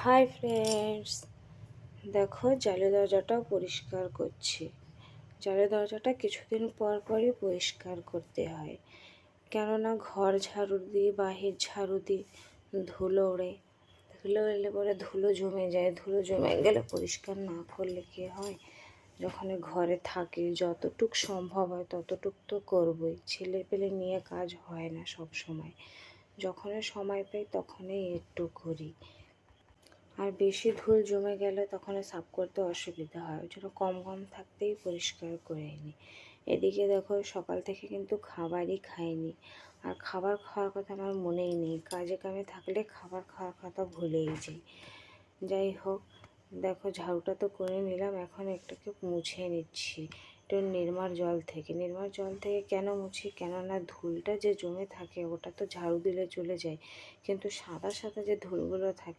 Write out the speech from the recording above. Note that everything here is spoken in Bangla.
হাই ফ্রেন্ডস, দেখো জালের দরজাটাও পরিষ্কার করছি। জালের দরজাটা কিছুদিন পর পরই পরিষ্কার করতে হয়, কেননা ঘর ঝাড়ু দিই, বাহির ঝাড়ু দিই, ধুলো ওড়ে। ধুলো এলে পরে ধুলো জমে যায়, ধুলো জমে গেলে পরিষ্কার না করলে কি হয়? যখন ঘরে থাকি যতটুক সম্ভব হয় ততটুক তো করবই। ছেলে পেলে নিয়ে কাজ হয় না সব সময়, যখনই সময় পাই তখনই একটু করি। আর বেশি ধুল জমে গেলে তখন সাফ করতে অসুবিধা হয়, ওই জন্য কম কম থাকতেই পরিষ্কার করে নিই। এদিকে দেখো সকাল থেকে কিন্তু খাবারই খাইনি, আর খাবার খাওয়ার কথা আমার মনেই নেই। কাজে কামে থাকলে খাবার খাওয়ার কথা ভুলেই যাই। যাই হোক, দেখো ঝাড়ুটা তো করে নিলাম, এখন একটাকে মুছে নিচ্ছি একটু নির্মার জল থেকে। নির্মার জল থেকে কেন মুছি? কেননা ধুলটা যে জমে থাকে ওটা তো ঝাড়ু দিলে চলে যায়, কিন্তু সাদা সাদা যে ধুলগুলো থাকে